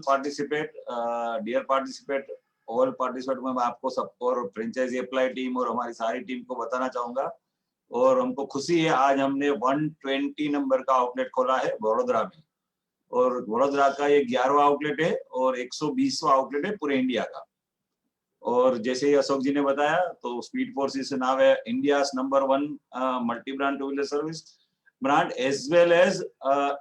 Participate, dear participate, all participate में मैं आपको सबको और फ्रेंचाइजी अप्लाई टीम और हमारी सारी टीम को बताना चाहूंगा। और हमको खुशी है आज हमने 120 नंबर का आउटलेट खोला है वडोदरा में, और वडोदरा का ये 11वां आउटलेट है और 120वां आउटलेट है पूरे इंडिया का। और जैसे ही अशोक जी ने बताया तो स्पीड फोर्स नाम है India number 1 multi brand two wheeler service brand as well as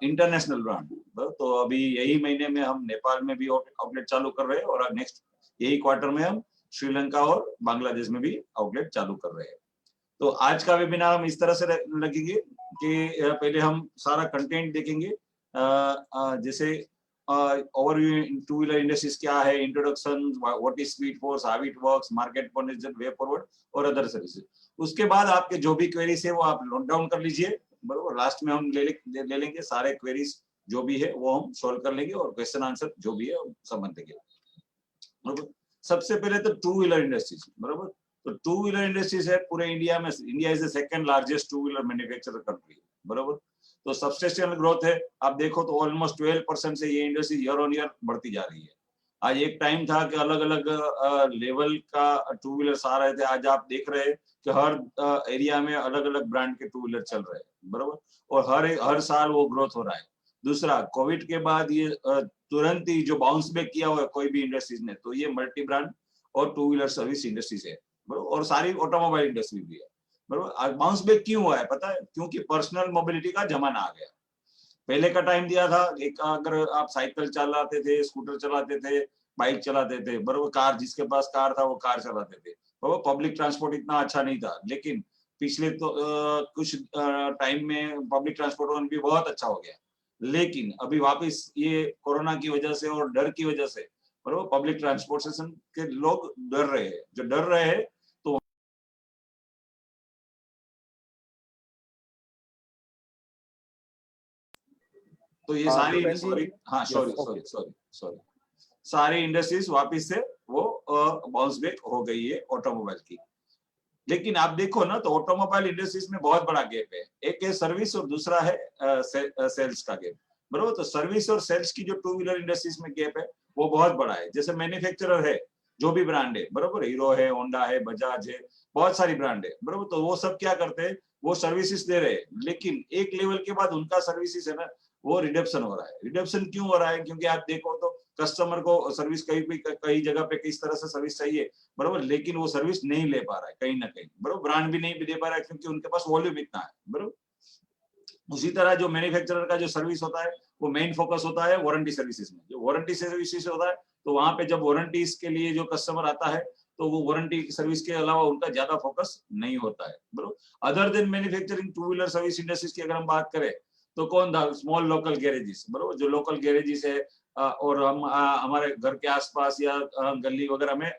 international brand. तो अभी यही महीने में हम नेपाल में भी आउटलेट चालू कर रहे हैं और नेक्स्ट यही क्वार्टर में हम श्रीलंका और बांग्लादेश में भी आउटलेट चालू कर रहे हैं। तो आज का वेबिनार हम इस तरह से लगेंगे कि पहले हम सारा कंटेंट देखेंगे, जैसे ओवरव्यू इन टू व्हीलर इंडस्ट्रीज क्या है, introduction, what is speed force, how it works, market position, way forward और अदर सर्विसेज। उसके बाद आपके जो भी क्वेरीज है वो आप नोट डाउन कर लीजिए, बराबर। लास्ट में हम ले लेंगे सारे क्वेरीज जो भी है वो हम सॉल्व कर लेंगे और क्वेश्चन आंसर जो भी है समझ देंगे, बराबर। सबसे पहले तो टू व्हीलर इंडस्ट्रीज, बराबर। तो टू व्हीलर इंडस्ट्रीज है पूरे इंडिया में, India is the second largest two wheeler manufacturer country, बराबर। तो सब्सटेंशियल ग्रोथ है, आप देखो तो ऑलमोस्ट 12% से ये इंडस्ट्री ईयर ऑन ईयर बढ़ती जा रही है। आज एक टाइम था कि अलग अलग लेवल का टू व्हीलर आ रहे थे, आज आप देख रहे हैं कि हर एरिया में अलग अलग ब्रांड के टू व्हीलर चल रहे हैं, बराबर। और हर साल वो ग्रोथ हो रहा है। दूसरा, कोविड के बाद ये तुरंत ही जो बाउंस बैक किया हुआ है कोई भी इंडस्ट्रीज ने, तो ये मल्टी ब्रांड और टू व्हीलर सर्विस इंडस्ट्रीज है, बराबर। और सारी ऑटोमोबाइल इंडस्ट्री भी है, बराबर। बाउंस बैक क्यों हुआ है पता है? क्योंकि पर्सनल मोबिलिटी का जमाना आ गया। पहले का टाइम दिया था, एक अगर आप साइकिल चलाते थे, स्कूटर चलाते थे, बाइक चलाते थे, बराबर, कार, जिसके पास कार था वो कार चलाते थे, बराबर। पब्लिक ट्रांसपोर्ट इतना अच्छा नहीं था, लेकिन पिछले तो कुछ टाइम में पब्लिक ट्रांसपोर्ट भी बहुत अच्छा हो गया। लेकिन अभी वापस ये कोरोना की वजह से और डर की वजह से, बराबर, पब्लिक ट्रांसपोर्टेशन के लोग डर रहे हैं। जो डर रहे हैं तो ये सारी सारी इंडस्ट्रीज वापस से वो बाउंस बैक हो गई है ऑटोमोबाइल की। लेकिन आप देखो ना, तो ऑटोमोबाइल इंडस्ट्रीज में बहुत बड़ा गैप है। एक है सर्विस और दूसरा है सेल्स का गैप, बराबर। तो सर्विस और सेल्स की जो टू व्हीलर इंडस्ट्रीज में गैप है वो बहुत बड़ा है। जैसे मैन्युफैक्चरर है, जो भी ब्रांड है, बराबर, हीरो है, होंडा है, बजाज है, बहुत सारी ब्रांड है, बराबर। तो वो सब क्या करते हैं, वो सर्विसेज दे रहे हैं, लेकिन एक लेवल के बाद उनका सर्विसेज है ना वो रिडक्शन हो रहा है। रिडक्शन क्यों हो रहा है? क्योंकि आप देखो तो कस्टमर को सर्विस कई जगह पे किस तरह से सर्विस चाहिए, बराबर, लेकिन वो सर्विस नहीं ले पा रहा है कहीं ना कहीं, बराबर। ब्रांड भी नहीं दे पा रहा है क्योंकि उनके पास वॉल्यूम इतना है, बराबर। उसी तरह जो मैन्युफैक्चरर का जो सर्विस होता है वो मेन फोकस होता है वारंटी सर्विसेज में। जो वारंटी सर्विसेज होता है तो वहां पे जब वारंटीज के लिए जो कस्टमर आता है तो वो वारंटी सर्विस के अलावा उनका ज्यादा फोकस नहीं होता है, बराबर। Other than manufacturing to wheeler service industries की अगर हम बात करें तो कौन था? स्मॉल लोकल गैरेजेस, बराबर। जो लोकल गैरेजेस है और हम हमारे घर के आसपास या गली वगैरह में,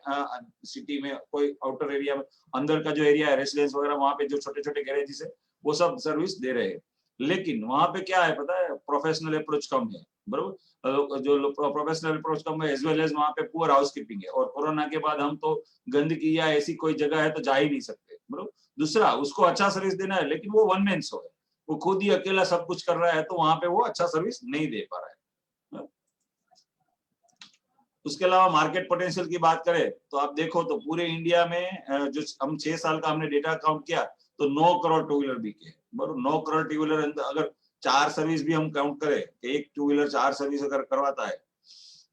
सिटी में कोई आउटर एरिया में, अंदर का जो एरिया है रेसिडेंस वगैरह, वहां पे जो छोटे छोटे गैरेजेस है वो सब सर्विस दे रहे हैं। लेकिन वहां पे क्या है पता है? प्रोफेशनल अप्रोच कम है, बराबर। जो प्रोफेशनल अप्रोच कम है, एज वेल एज वहां पे पुअर हाउसकीपिंग है। और कोरोना के बाद हम तो गंदगी या ऐसी कोई जगह है तो जा ही नहीं सकते, बराबर। दूसरा, उसको अच्छा सर्विस देना है, लेकिन वो वन मैन शो है, वो खुद ही अकेला सब कुछ कर रहा है, तो वहां पे वो अच्छा सर्विस नहीं दे पा रहा है। उसके अलावा मार्केट पोटेंशियल की बात करें तो आप देखो तो पूरे इंडिया में जो हम 6 साल का हमने डेटा काउंट किया तो 9 करोड़ टू व्हीलर बिके, बराबर। 9 करोड़ टू व्हीलर, अगर 4 सर्विस भी हम काउंट करें कि एक टू व्हीलर 4 सर्विस अगर करवाता है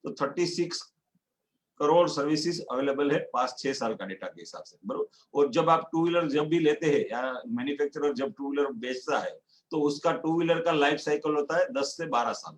तो 36 करोड़ सर्विसेज अवेलेबल है पास 6 साल का डेटा के हिसाब से, बराबर। और जब आप टू व्हीलर जब भी लेते हैं या मैन्युफैक्चरर जब टू व्हीलर बेचता है तो उसका टू व्हीलर का लाइफ साइकिल होता है 10 से 12 साल।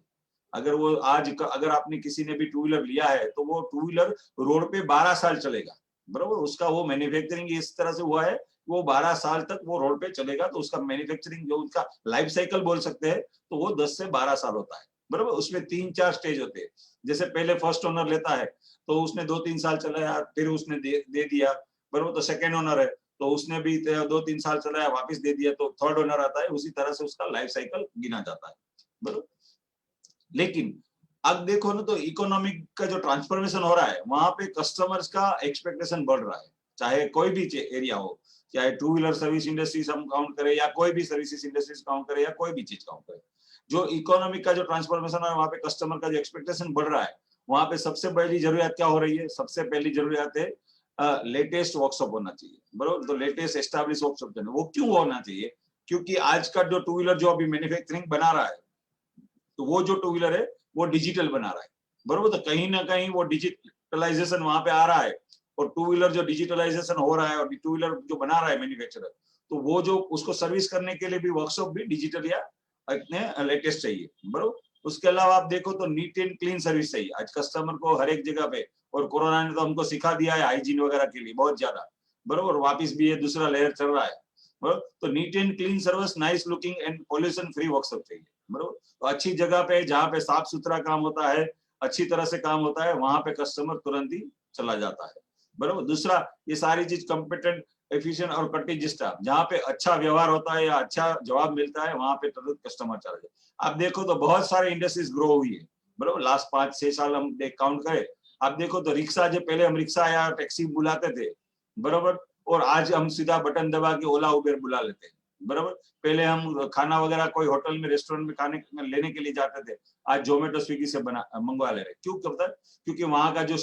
अगर वो अगर आपने किसी ने भी टू व्हीलर लिया है तो वो टू व्हीलर रोड पे 12 साल चलेगा, बराबर। उसका वो मैन्युफैक्चरिंग इस तरह से हुआ है, वो 12 साल तक वो रोड पे चलेगा, तो उसका मैन्युफैक्चरिंग जो उसका लाइफ साइकिल बोल सकते हैं तो वो 10 से 12 साल होता है, बराबर। उसमें 3-4 स्टेज होते हैं। जैसे पहले फर्स्ट ओनर लेता है तो उसने 2-3 साल चलाया, फिर उसने दे दिया, बराबर। तो सेकेंड ओनर है तो उसने भी 2-3 साल चलाया, वापस दे दिया, तो थर्ड ओनर आता है, उसी तरह से उसका लाइफ साइकिल गिना जाता है, बराबर। लेकिन अब देखो ना, तो इकोनॉमिक का जो ट्रांसफॉर्मेशन हो रहा है वहां पे कस्टमर्स का एक्सपेक्टेशन बढ़ रहा है, चाहे कोई भी एरिया हो, चाहे टू व्हीलर सर्विस इंडस्ट्रीज हम काउंट करें या कोई भी सर्विसेज इंडस्ट्रीज काउंट करें या कोई भी चीज काउंट करें। जो इकोनॉमिक का जो ट्रांसफॉर्मेशन है वहां पे कस्टमर का जो एक्सपेक्टेशन बढ़ रहा है वहां पे सबसे पहली जरूरियात क्या हो रही है? सबसे पहली जरूरियात है लेटेस्ट वर्कशॉप होना चाहिए, बरोबर। तो लेटेस्ट एस्टैब्लिश वर्कशॉप वो क्यों होना चाहिए? क्योंकि आज का जो टू व्हीलर जो अभी मैन्युफैक्चरिंग बना रहा है, तो वो जो टू व्हीलर है वो डिजिटल बना रहा है, बरोबर। तो कहीं ना कहीं वो डिजिटलाइजेशन वहां पे आ रहा है, और टू व्हीलर जो डिजिटलाइजेशन हो रहा है और टू व्हीलर जो बना रहा है मैन्युफैक्चरर, तो वो जो उसको सर्विस करने के लिए भी वर्कशॉप भी डिजिटल या इतने लेटेस्ट चाहिए, बरोबर। उसके अलावा आप देखो तो नीट एंड क्लीन सर्विस चाहिए आज कस्टमर को हर एक जगह पे, और कोरोना ने तो हमको सिखा दिया है हाइजीन वगैरह के लिए बहुत ज्यादा, बरोबर। वापिस भी ये दूसरा लेयर चल रहा है, बरोबर। तो neat and clean service, nice looking and pollution free workshop चाहिए, बरोबर। तो अच्छी जगह पे जहाँ पे साफ सुथरा काम होता है, अच्छी तरह से काम होता है, वहां पे कस्टमर तुरंत ही चला जाता है, बरोबर। दूसरा, ये सारी चीज कॉम्पिटेंट, एफिशिएंट और कटिंग स्टाफ, जहाँ पे अच्छा व्यवहार होता है या अच्छा जवाब मिलता है, वहां पे तुरंत कस्टमर चला जाए। आप देखो तो बहुत सारे इंडस्ट्रीज ग्रो हुई है, बरोबर। लास्ट 5-6 साल हम काउंट करें, आप देखो तो रिक्शा, जो पहले हम रिक्शा या टैक्सी बुलाते थे, बरोबर, और आज हम सीधा बटन दबा के ओला उबेर बुला लेते हैं, बरोबर। पहले हम खाना वगैरह कोई होटल में, रेस्टोरेंट में खाने लेने के लिए जाते थे, आज जोमेटो स्विगी से बना मंगवा ले रहे। क्यों करता है? क्योंकि वहां का जो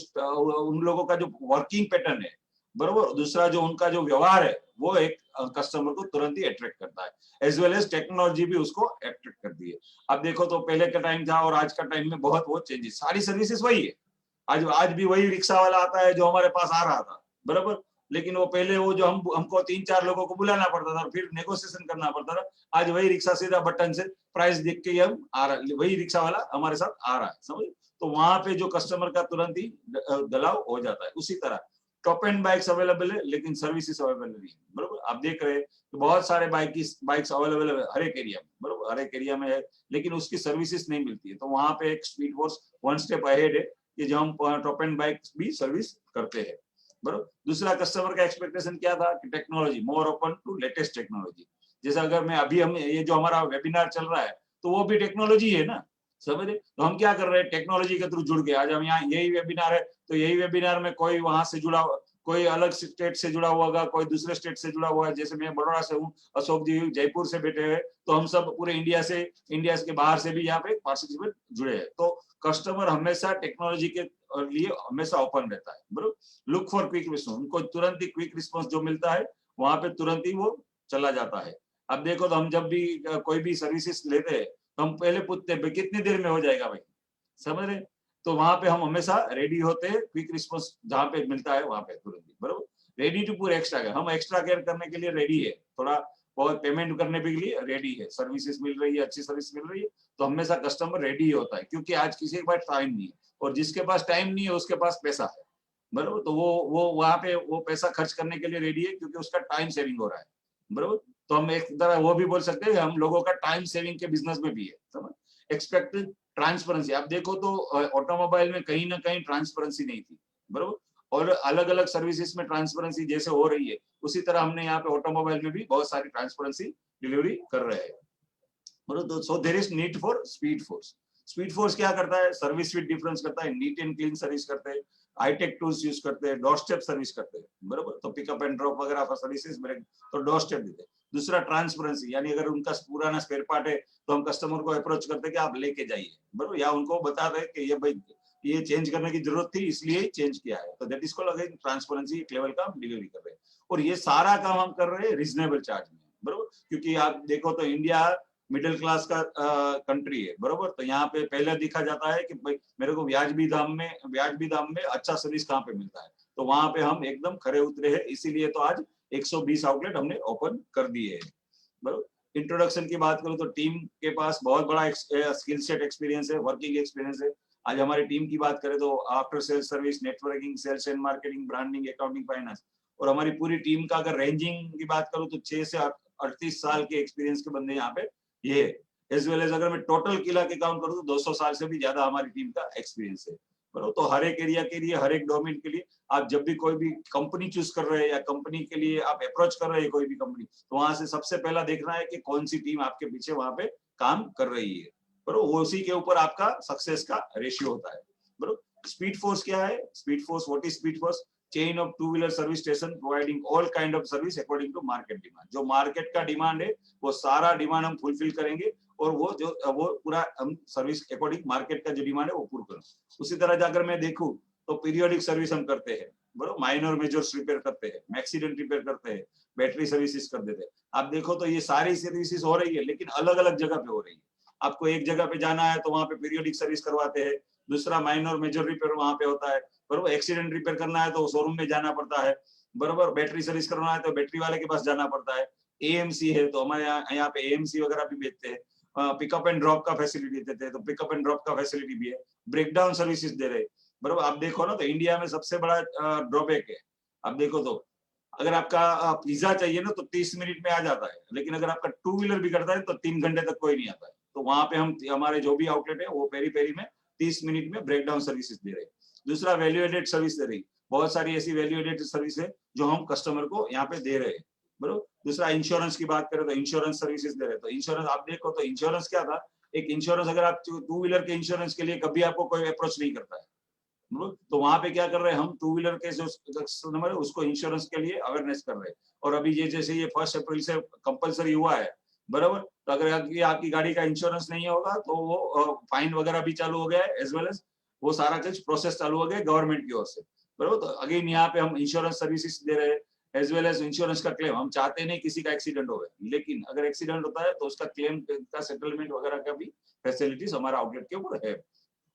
उन लोगों का जो वर्किंग पैटर्न है, बरोबर, दूसरा जो उनका जो व्यवहार है, वो एक कस्टमर को तुरंत ही अट्रैक्ट करता है। एज वेल एज टेक्नोलॉजी भी उसको अट्रैक्ट करती है। अब देखो तो पहले का टाइम था और आज का टाइम में बहुत बहुत चेंजेस, सारी सर्विसेज वही है। आज भी वही रिक्शा वाला आता है जो हमारे पास आ रहा था, बराबर। लेकिन वो पहले वो जो हमको 3-4 लोगों को बुलाना पड़ता था और फिर नेगोशिएशन करना पड़ता था। आज वही रिक्शा सीधा बटन से प्राइस देख के ही हम आ रहा, वही रिक्शा वाला हमारे साथ आ रहा है, समझ। तो वहां पे जो कस्टमर का तुरंत ही दलाव हो जाता है। उसी तरह टॉप एंड बाइक्स अवेलेबल है, लेकिन सर्विसेज अवेलेबल नहीं है, बरोबर। आप देख रहे हैं तो बहुत सारे बाइक्स अवेलेबल है हर एक एरिया में, बरोबर, हर एक एरिया में है, लेकिन उसकी सर्विसेज नहीं मिलती है। तो वहां पे एक speed force one step ahead है कि जो हम टॉप एंड बाइक भी सर्विस करते हैं, बरोबर। दूसरा, कस्टमर का एक्सपेक्टेशन क्या था कि technology, more open to latest technology. जैसे अगर मैं अभी, हम ये जो हमारा वेबिनार चल रहा है, तो वो भी टेक्नोलॉजी है ना, समझे। तो हम क्या कर रहे हैं, टेक्नोलॉजी के थ्रू जुड़ गए। आज हम यहाँ यही वेबिनार है, तो यही वेबिनार में कोई वहां से जुड़ा, कोई अलग स्टेट से जुड़ा हुआ होगा, कोई दूसरे स्टेट से जुड़ा हुआ है। जैसे मैं बड़ौदा से हूँ, अशोक जी जयपुर से बैठे हुए, तो हम सब पूरे इंडिया के बाहर से भी यहाँ पे पार्टिसिपेट जुड़े हैं। तो कस्टमर हमेशा टेक्नोलॉजी के लिए हमेशा ओपन रहता है, बरोबर। लुक फॉर क्विक रिस्पॉन्स, उनको तुरंत ही क्विक रिस्पॉन्स जो मिलता है, वहां पे तुरंत ही वो चला जाता है। अब देखो तो हम जब भी कोई भी सर्विसेज लेते हैं, तो हम पहले पूछते हैं कितनी देर में हो जाएगा भाई, समझ रहे। तो वहां पे हम हमेशा रेडी होते हैं, क्विक रिस्पॉन्स जहां पे मिलता है वहां पे तुरंत ही, बरोबर। रेडी टू पूरा एक्स्ट्रा केयर, हम एक्स्ट्रा केयर करने के लिए रेडी है, थोड़ा बहुत पेमेंट करने के लिए रेडी है। सर्विसेज मिल रही है, अच्छी सर्विस मिल रही है, तो हमेशा कस्टमर रेडी ही होता है, क्योंकि आज किसी के पास टाइम नहीं है, और जिसके पास टाइम नहीं है उसके पास पैसा है, बरोबर। तो वो वहां पे वो पैसा खर्च करने के लिए रेडी है, क्योंकि उसका टाइम सेविंग हो रहा है, बरोबर। तो हम एक तरह वो भी बोल सकते हैं हम लोगों का टाइम सेविंग के बिजनेस में भी है, समझ। एक्सपेक्टेड ट्रांसपेरेंसी, आप देखो तो ऑटोमोबाइल में कहीं ना कहीं ट्रांसपेरेंसी नहीं थी, बरोबर। और अलग अलग सर्विसेज में ट्रांसपेरेंसी जैसे हो रही है, उसी तरह हमने यहाँ पे ऑटोमोबाइल में भी बहुत सारी ट्रांसपेरेंसी डिलीवरी कर रहे हैं, बरोबर। So there is need for speed force. Speed force क्या करता है, सर्विस विद डिफरेंस करता है, नीट एंड क्लीन सर्विस करते हैं, हाईटेक टूल्स यूज करते हैं, डोर स्टेप सर्विस करते हैं, बरोबर। तो पिकअप एंड ड्रॉप वगैरह फॉर सर्विसेज मेरे तो डोर स्टेप देते हैं। दूसरा, ट्रांसपेरेंसी, यानी अगर उनका पुराना स्पेयर पार्ट है, तो हम कस्टमर को अप्रोच करते हैं कि आप लेके जाइए, बरोबर, या उनको बता दें कि ये भाई ये चेंज करने की जरूरत थी, इसलिए चेंज किया है। तो that is called again transparency, एक लेवल का हम डिलीवरी कर रहे हैं। और ये सारा काम हम कर रहे हैं रीजनेबल चार्ज में, बरोबर। क्योंकि आप देखो तो इंडिया मिडिल क्लास का कंट्री है, बरोबर। तो यहाँ पे पहले देखा जाता है कि भाई मेरे को व्याजबी दाम में अच्छा सर्विस कहाँ पे मिलता है, तो वहां पे हम एकदम खरे उतरे हैं। इसीलिए तो आज 120 आउटलेट हमने ओपन कर दिए हैं, बरोबर। इंट्रोडक्शन की बात करूं तो टीम के पास बहुत बड़ा स्किल सेट एक्सपीरियंस है, वर्किंग एक्सपीरियंस है। आज हमारी टीम की बात करें तो after sales service, networking, sales and marketing, branding, accounting, finance, और हमारी पूरी टीम का अगर रेंजिंग की बात करूं तो 6 से 38 साल के एक्सपीरियंस के बंदे यहाँ पे ये एज वेल एज, अगर मैं टोटल किला के काउंट करूं तो 200 साल से भी ज्यादा हमारी टीम का एक्सपीरियंस है, बरोबर। तो हर एक एरिया के लिए, हर एक डोमेन के लिए आप जब भी कोई भी कंपनी चूज कर रहे हैं या कंपनी के लिए आप अप्रोच कर रहे हैं कोई भी कंपनी, तो वहां से सबसे पहला देखना है कि कौन सी टीम आपके पीछे वहां पे काम कर रही है, बरोबर। उसी के ऊपर आपका सक्सेस का रेशियो होता है, बरोबर। स्पीड फोर्स क्या है? Speed force, what is speed force? Chain of two wheeler service station providing all kind of service according to market demand. जो मार्केट का डिमांड है वो सारा डिमांड हम फुलफिल करेंगे, और वो पूरा हम सर्विस अकॉर्डिंग मार्केट का जो डिमांड है वो पूरा करें। उसी तरह जाकर मैं देखूं तो पीरियोडिक सर्विस हम करते हैं, बराबर, माइनर मेजर्स रिपेयर करते हैं, एक्सीडेंट रिपेयर करते हैं, बैटरी सर्विसेज कर देते हैं। आप देखो तो ये सारी सर्विसेज हो रही है, लेकिन अलग अलग जगह पे हो रही है। आपको एक जगह पे जाना है तो वहां पे पीरियोडिक सर्विस करवाते हैं, दूसरा माइनर मेजर रिपेयर वहां पे होता है, बराबर। एक्सीडेंट रिपेयर करना है तो शोरूम में जाना पड़ता है, बराबर। बैटरी सर्विस करना है तो बैटरी वाले के पास जाना पड़ता है। एएमसी है तो हमारे यहाँ पे एएमसी वगैरह भी बेचते हैं। पिकअप एंड ड्रॉप का फैसिलिटी देते हैं तो पिकअप एंड ड्रॉप का फैसिलिटी भी है। ब्रेकडाउन सर्विसेज दे रहे, बराबर। आप देखो ना तो इंडिया में सबसे बड़ा ड्रॉबैक है, आप देखो तो अगर आपका पिज्जा चाहिए ना तो 30 मिनट में आ जाता है, लेकिन अगर आपका टू व्हीलर भी करता है तो 3 घंटे तक कोई नहीं आता है। तो वहां पे हम हमारे जो भी आउटलेट है वो पेरी पेरी में 30 मिनट में ब्रेकडाउन सर्विसेज दे रहे हैं। दूसरा वैल्यू एडेड सर्विस दे रही, बहुत सारी ऐसी वैल्यू एडेड सर्विस है जो हम कस्टमर को यहाँ पे दे रहे हैं, बराबर। दूसरा इंश्योरेंस की बात करें तो इंश्योरेंस सर्विसेज दे रहे हैं। तो इंश्योरेंस आप देखो तो इंश्योरेंस क्या था, एक इंश्योरेंस अगर आप टू व्हीलर के इंश्योरेंस के लिए कभी आपको कोई अप्रोच नहीं करता है, तो वहां पे क्या कर रहे हैं हम, टू व्हीलर के जो कस्टमर है उसको इंश्योरेंस के लिए अवेयरनेस कर रहे हैं। और अभी ये जैसे ये 1 अप्रैल से कंपलसरी हुआ है, बराबर। तो अगर आपकी गाड़ी का इंश्योरेंस नहीं होगा तो वो फाइन वगैरह भी चालू हो गया है, एज वेल एज वो सारा कुछ प्रोसेस चालू हो गया गवर्नमेंट की ओर से, बराबर। तो अगेन यहाँ पे हम इंश्योरेंस सर्विसेज दे रहे हैं, एज वेल एज इंश्योरेंस का क्लेम। हम चाहते नहीं किसी का एक्सीडेंट हो, लेकिन अगर एक्सीडेंट होता है तो उसका क्लेम का सेटलमेंट वगैरह का भी फैसिलिटीज हमारा आउटलेट के ऊपर है।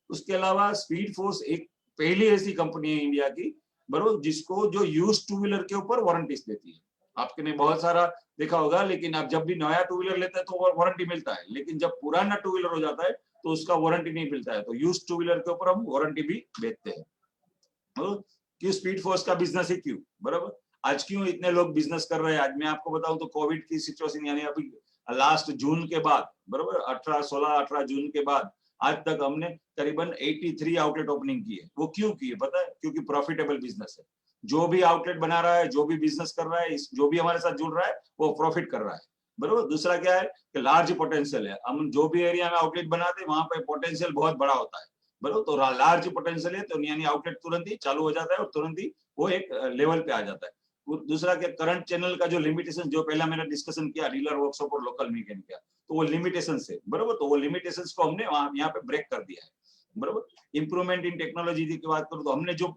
उसके अलावा स्पीड फोर्स एक पहली ऐसी कंपनी है इंडिया की, बराबर, जिसको जो यूज टू व्हीलर के ऊपर वारंटीज देती है। आपने बहुत सारा देखा होगा, लेकिन आप जब भी नया टू व्हीलर लेते हैं तो वारंटी मिलता है, लेकिन जब पुराना टू व्हीलर हो जाता है तो उसका वारंटी नहीं मिलता है। तो यूज टू व्हीलर के ऊपर हम वारंटी भी देते हैं। क्यों स्पीड फोर्स का बिजनेस है, क्यों, बराबर। आज क्यों इतने लोग बिजनेस कर रहे हैं, आज मैं आपको बताऊं तो कोविड की सिचुएशन यानी अभी लास्ट जून के बाद, बराबर, 18 जून के बाद आज तक हमने करीबन 83 आउटलेट ओपनिंग की है। वो क्यों की है पता है, क्योंकि प्रॉफिटेबल बिजनेस है। जो भी आउटलेट बना रहा है, जो भी बिजनेस कर रहा है, जो भी हमारे साथ जुड़ रहा है वो प्रॉफिट कर रहा है, बराबर। दूसरा क्या है कि लार्ज पोटेंशियल है। हम जो भी एरिया में आउटलेट बनाते हैं वहां पे पोटेंशियल बहुत बड़ा होता है, बराबर। तो लार्ज पोटेंशियल है तो यानी आउटलेट तुरंत ही चालू हो जाता है और तुरंत ही वो एक लेवल पे आ जाता है। दूसरा क्या, करंट चैनल का जो लिमिटेशन, जो पहला मैंने डिस्कशन किया डीलर वर्कशॉप और लोकल मैकेनिक का, तो वो लिमिटेशन है, बराबर। तो वो लिमिटेशन को हमने यहाँ पे ब्रेक कर दिया है, बराबर। इंप्रूवमेंट इन टेक्नोलॉजी की बात करूं तो हमने जो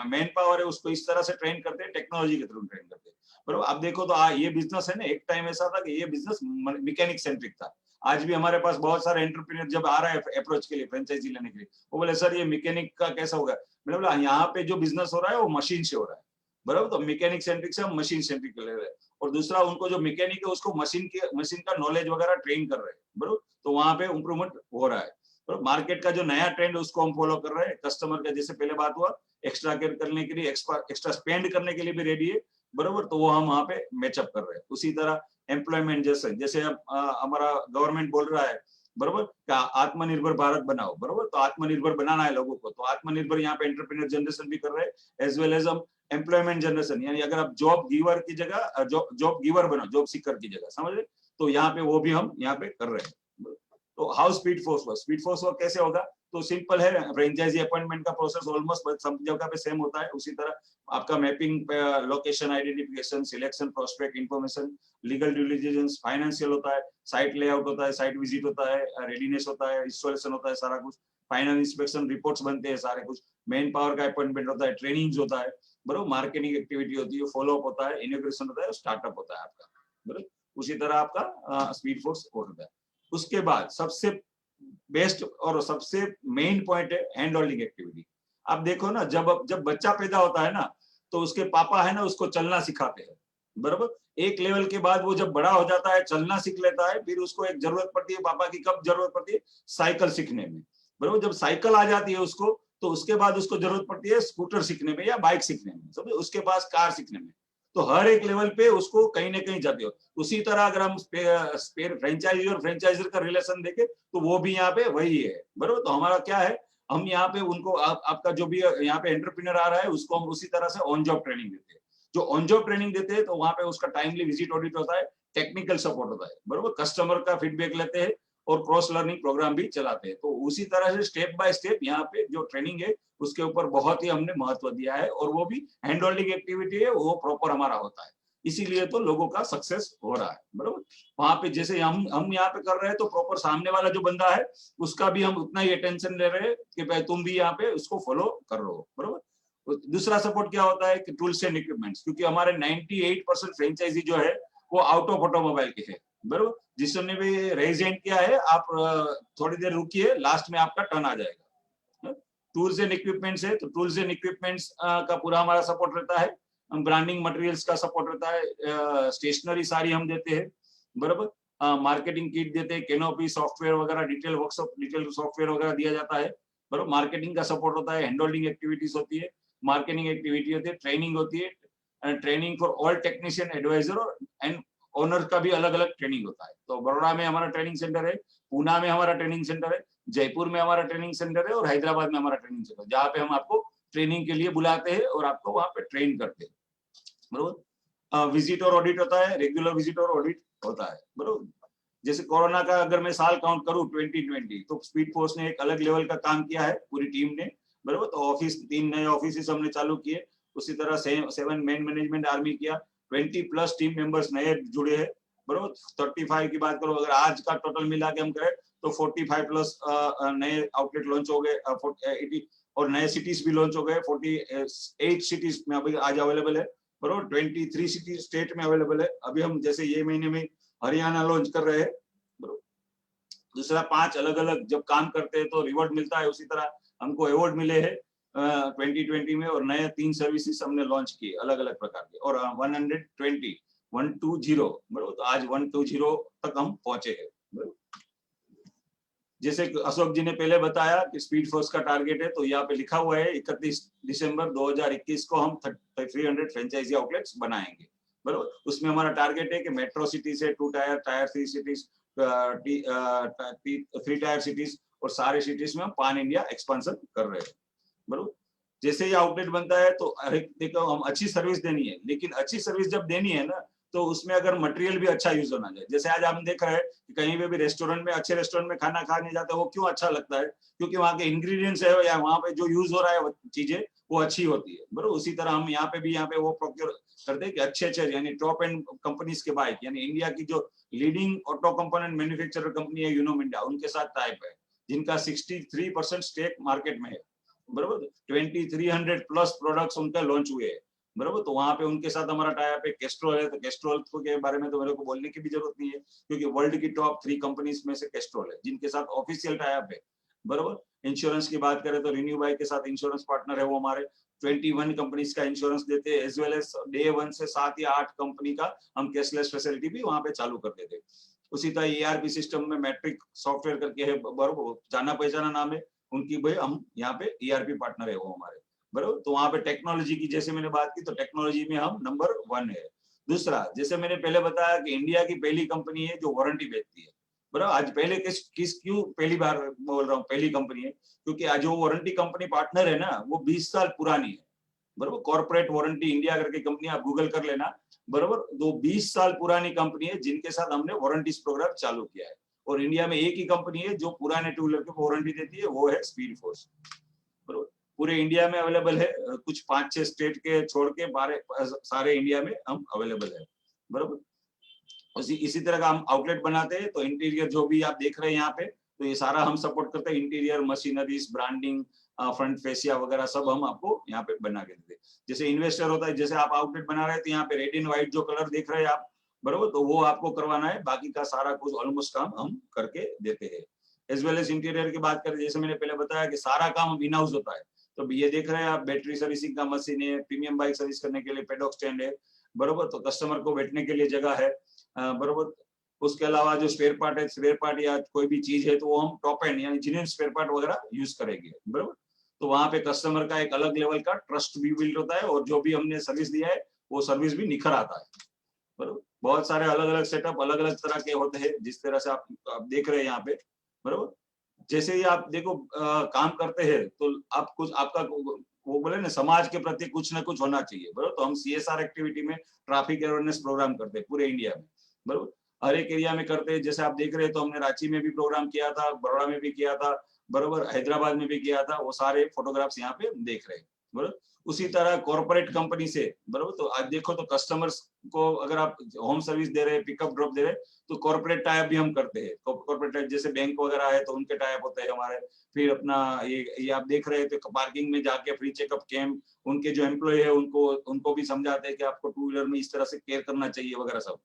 मैन पावर है उसको इस तरह से ट्रेन करते हैं, टेक्नोलॉजी के थ्रू ट्रेन करते हैं, बराबर। अब देखो तो ये बिजनेस है ना, एक टाइम ऐसा था कि ये बिजनेस मैकेनिक सेंट्रिक था। आज भी हमारे पास बहुत सारे एंटरप्रेन्योर जब आ रहा है अप्रोच के लिए, फ्रेंचाइजी लेने के लिए, वो बोले सर ये मैकेनिक का कैसा होगा। मैंने बोला यहाँ पे जो बिजनेस हो रहा है वो मशीन से हो रहा है, बराबर। तो मैकेनिक सेंट्रिक से हम मशीन सेंट्रिक ले रहे हैं। और दूसरा उनको जो मैकेनिक है उसको मशीन का नॉलेज वगैरह ट्रेन कर रहे हैं, बराबर। तो वहां पे इंप्रूवमेंट हो रहा है, तो मार्केट का जो नया ट्रेंड है उसको हम फॉलो कर रहे हैं। कस्टमर का जैसे पहले बात हुआ, एक्स्ट्रा केयर करने के लिए, एक्स्ट्रा स्पेंड करने के लिए भी रेडी है, बराबर। तो वो हम वहां पे मैचअप कर रहे हैं। उसी तरह एम्प्लॉयमेंट जैसे अब हमारा गवर्नमेंट बोल रहा है, बराबर, क्या आत्मनिर्भर भारत बनाओ, बराबर। तो आत्मनिर्भर बनाना है लोगों को, तो आत्मनिर्भर यहाँ पे एंटरप्रेन्योर जनरेशन भी कर रहे हैं, एज वेल एज हम एम्प्लॉयमेंट जनरेशन, यानी अगर आप जॉब गिवर की जगह जॉब गिवर बनो, जॉब सीकर की जगह, समझ रहे। तो यहाँ पे वो भी हम यहाँ पे कर रहे हैं। तो हाउ स्पीड फोर्स वर्क कैसे होगा, तो सिंपल है, फ्रेंचाइजी अपॉइंटमेंट का प्रोसेस ऑलमोस्ट सब जगह पे सेम होता है। उसी तरह आपका mapping, location identification, selection, prospect information, legal due diligence, financial होता है, साइट लेआउट होता है, साइट विजिट होता है, रेडीनेस होता है, इंस्टॉलेशन होता है, सारा कुछ, फाइनल इंस्पेक्शन रिपोर्ट्स बनते हैं, सारे कुछ, मेन पावर का अपॉइंटमेंट होता है, ट्रेनिंग्स होता है, बराबर, मार्केटिंग एक्टिविटी होती है, फॉलोअप होता है, इनॉग्रेशन होता है, स्टार्टअप होता है आपका, बराबर। उसी तरह आपका स्पीड फोर्स होता है। उसके बाद सबसे बेस्ट और सबसे मेन पॉइंट है हैंड होल्डिंग एक्टिविटी। आप देखो ना, जब बच्चा पैदा होता है ना तो उसके पापा है ना उसको चलना सिखाते हैं, बराबर। एक लेवल के बाद वो जब बड़ा हो जाता है, चलना सीख लेता है, फिर उसको एक जरूरत पड़ती है पापा की, कब जरूरत पड़ती है, साइकिल सीखने में, बराबर। जब साइकिल आ जाती है उसको, तो उसके बाद उसको जरूरत पड़ती है स्कूटर सीखने में या बाइक सीखने में, समझे, उसके पास कार सीखने में। तो हर एक लेवल पे उसको कहीं ना कहीं जाते हो। उसी तरह अगर हम फ्रेंचाइजी और फ्रेंचाइजर का रिलेशन देखें तो वो भी यहाँ पे वही है, बराबर। तो हमारा क्या है, हम यहाँ पे उनको आपका जो भी यहाँ पे एंटरप्रेन्योर आ रहा है उसको हम उसी तरह से ऑन जॉब ट्रेनिंग देते हैं। जो ऑन जॉब ट्रेनिंग देते हैं तो वहाँ पे उसका टाइमली विजिट ऑडिट होता है, टेक्निकल सपोर्ट होता है, बराबर, कस्टमर का फीडबैक लेते हैं और क्रॉस लर्निंग प्रोग्राम भी चलाते हैं। तो उसी तरह से स्टेप बाय स्टेप यहाँ पे जो ट्रेनिंग है उसके ऊपर बहुत ही हमने महत्व दिया है, और वो भी हैंड होल्डिंग एक्टिविटी है, वो प्रॉपर हमारा होता है। इसीलिए तो लोगों का सक्सेस हो रहा है, बरोबर। वहां पे जैसे हम यहाँ पे कर रहे हैं तो प्रॉपर सामने वाला जो बंदा है उसका भी हम उतना ही अटेंशन ले रहे हैं कि भाई तुम भी यहाँ पे उसको फॉलो कर रहे हो, बरोबर। दूसरा सपोर्ट क्या होता है कि टूल्स एंड इक्विपमेंट्स, क्योंकि हमारे 98% फ्रेंचाइजी जो है वो आउट ऑफ ऑटोमोबाइल के है, बरोबर। जिसने भी रेज एंड किया है आप थोड़ी देर रुकिए, लास्ट में आपका टर्न आ जाएगा। टूल्स एंड इक्विपमेंट्स है तो टूल्स एंड इक्विपमेंट्स का पूरा हमारा सपोर्ट रहता है, ब्रांडिंग मटेरियल्स का सपोर्ट रहता है, स्टेशनरी सारी हम देते हैं, बराबर। मार्केटिंग किट देते हैं, कैनोपी सॉफ्टवेयर वगैरह, डिटेल वर्कशॉप, डिटेल सॉफ्टवेयर वगैरह दिया जाता है, बराबर। मार्केटिंग का सपोर्ट होता है, हैंड होल्डिंग एक्टिविटीज होती है, मार्केटिंग एक्टिविटी होती है, ट्रेनिंग होती है, training for all technician advisor and owner का भी अलग अलग ट्रेनिंग होता है। तो बड़ौदा में हमारा ट्रेनिंग सेंटर है, पूना में हमारा ट्रेनिंग सेंटर है, जयपुर में हमारा ट्रेनिंग सेंटर है और हैदराबाद में हमारा ट्रेनिंग सेंटर है, जहाँ पे हम आपको ट्रेनिंग के लिए बुलाते हैं और आपको वहाँ पे ट्रेन करते हैं, बरोबर। विजिट और ऑडिट होता है, रेगुलर विजिट और ऑडिट होता है, बरोबर। जैसे कोरोना का अगर मैं साल काउंट करूं 2020, तो स्पीड फोर्स ने एक अलग लेवल का काम किया है पूरी टीम ने, बरोबर। तो ऑफिस 3 नए ऑफिस हमने चालू किए, उसी तरह 7 मैन मैनेजमेंट आर्मी किया, 20+ टीम मेंबर्स नए जुड़े हैं, बरोबर। 35 की बात करो, अगर आज का टोटल मिला के हम करें तो 45+ नए आउटलेट लॉन्च हो गए, 80 और नए सिटीज भी लॉन्च हो गए, 48 सिटीज में अभी आज अवेलेबल है, बरोबर। 23 सिटी स्टेट में अवेलेबल है। अभी हम जैसे ये महीने में हरियाणा लॉन्च कर रहे हैं, बरोबर। दूसरा 5 अलग अलग जब काम करते हैं तो रिवॉर्ड मिलता है, उसी तरह हमको अवार्ड मिले हैं 2020 में, और नए 3 सर्विसेज हमने लॉन्च किए अलग अलग प्रकार के, और 120 बरोबर। तो आज 120 तक हम पहुंचे हैं, बरोबर। जैसे अशोक जी ने पहले बताया कि स्पीड फोर्स का टारगेट है, तो यहाँ पे लिखा हुआ है 31 दिसंबर 2021 को हम 300 फ्रेंचाइजी आउटलेट्स बनाएंगे, बरोबर। उसमें हमारा टारगेट है कि मेट्रो सिटी से 2 tyre, tyre 3 cities, 3 tyre cities और सारे सिटीज में हम पान इंडिया एक्सपेंशन कर रहे हैं, बरोबर। जैसे ही आउटलेट बनता है तो देखो हम अच्छी सर्विस देनी है, लेकिन अच्छी सर्विस जब देनी है ना तो उसमें अगर मटेरियल भी अच्छा यूज होना चाहिए। जैसे आज हम देख रहे हैं कि कहीं पे भी रेस्टोरेंट में, अच्छे रेस्टोरेंट में खाना खाने जाते हैं, वो क्यों अच्छा लगता है? क्योंकि वहाँ के इंग्रेडिएंट्स है या वहाँ पे जो यूज हो रहा है चीजें वो अच्छी होती है, बरोबर। उसी तरह हम यहाँ पे भी वो प्रोक्योर करते हैं कि अच्छे अच्छे यानी टॉप एंड कंपनीज के बाइक, यानी इंडिया की जो leading auto component manufacturer company है यूनो इंडिया, उनके साथ टाइप है, जिनका 63% स्टेक मार्केट में है, बरोबर। 2300+ प्रोडक्ट्स उनका लॉन्च हुए हैं, बरोबर। तो वहां पे उनके साथ हमारा टाइप है। कैस्ट्रोल है, तो कैस्ट्रोल के बारे में तो मेरे को बोलने की भी जरूरत नहीं है, क्योंकि वर्ल्ड की टॉप 3 कंपनीज में से कैस्ट्रोल है, जिनके साथ ऑफिशियल टाइप है, बरोबर। इंश्योरेंस की बात करें तो रिन्यू बाई के साथ इंश्योरेंस पार्टनर है, वो हमारे 21 कंपनीज का इंश्योरेंस देते हैं, एज वेल एज डे 1 से 7 या 8 कंपनी का हम कैशलेस फैसिलिटी भी वहां पे चालू कर देते हैं। उसी तरह ERP सिस्टम में मैट्रिक सॉफ्टवेयर करके है, बरोबर, जाना पहचाना नाम है उनकी, भाई हम यहाँ पे ERP पार्टनर है वो हमारे, बरोबर। तो वहां पे टेक्नोलॉजी की जैसे मैंने बात की, तो टेक्नोलॉजी में हम नंबर 1 है। दूसरा, जैसे मैंने पहले बताया कि इंडिया की पहली कंपनी है जो वारंटी बेचती है, बराबर। आज पहले किस क्यों पहली बार बोल रहा हूँ पहली कंपनी है, क्योंकि आज जो वारंटी कंपनी पार्टनर है ना वो 20 साल पुरानी है, बरोबर। कॉर्पोरेट वारंटी इंडिया करके कंपनी आप गूगल कर लेना, बरोबर। तो 20 साल पुरानी कंपनी है जिनके साथ हमने वारंटी प्रोग्राम चालू किया है, और इंडिया में एक ही कंपनी है जो पुराने टू व्हीलर को वारंटी देती है, वो है स्पीड फोर्स, बरोबर। पूरे इंडिया में अवेलेबल है, कुछ 5-6 स्टेट के छोड़ के सारे इंडिया में हम अवेलेबल है, बरोबर। इसी तरह का हम आउटलेट बनाते हैं। तो इंटीरियर जो भी आप देख रहे हैं यहाँ पे, तो ये सारा हम सपोर्ट करते हैं, interior, machineries, branding, front fascia वगैरह सब हम आपको यहाँ पे बना के देते हैं। जैसे इन्वेस्टर होता है, जैसे आप आउटलेट बना रहे हैं तो यहाँ पे रेड एंड व्हाइट जो कलर देख रहे हैं आप, बरोबर, तो वो आपको करवाना है, बाकी का सारा कुछ ऑलमोस्ट काम हम करके देते हैं। एज वेल एज इंटीरियर की बात करें, जैसे मैंने पहले बताया कि सारा काम इन हाउस होता है। तो ये देख रहे हैं आप, बैटरी सर्विसिंग का मशीन है, प्रीमियम बाइक सर्विस करने के लिए पेडॉक स्टैंड है, बरोबर। तो कस्टमर को बैठने के लिए जगह है, बरोबर। उसके अलावा जो स्पेयर पार्ट है, स्पेयर पार्ट या कोई भी चीज है तो वो हम टॉप एंड यानी जेन्युइन स्पेयर पार्ट वगैरह यूज करेंगे, बरोबर। तो वहां पे कस्टमर का एक अलग लेवल का ट्रस्ट भी बिल्ड होता है, और जो भी हमने सर्विस दिया है वो सर्विस भी निखर आता है, बरोबर। बहुत सारे अलग अलग सेटअप अलग अलग तरह के होते हैं, जिस तरह से आप देख रहे हैं यहाँ पे, बरोबर। जैसे ही आप देखो काम करते हैं तो आप कुछ आपका वो बोले ना, समाज के प्रति कुछ ना कुछ होना चाहिए, बरोबर। तो हम CSR एक्टिविटी में ट्रैफिक अवेयरनेस प्रोग्राम करते हैं पूरे इंडिया में, बरोबर। हर एक एरिया में करते हैं। जैसे आप देख रहे हैं तो हमने रांची में भी प्रोग्राम किया था, बड़ौदा में भी किया था, बरोबर, हैदराबाद में भी किया था, वो सारे फोटोग्राफ्स यहाँ पे देख रहे हैं। बराबर। उसी तरह कॉर्पोरेट कंपनी से, बराबर, तो आज देखो तो कस्टमर्स को अगर आप होम सर्विस दे रहे हैं, पिकअप ड्रॉप दे रहे हैं, तो कॉर्पोरेट टाइप भी हम करते हैं। कॉर्पोरेट टाइप जैसे बैंक वगैरह है तो उनके टाइप होते हैं हमारे। फिर अपना ये आप देख रहे थे पार्किंग में जाके फ्री चेकअप कैंप, उनके जो एम्प्लॉय है उनको उनको भी समझाते हैं कि आपको टू व्हीलर में इस तरह से केयर करना चाहिए वगैरह सब।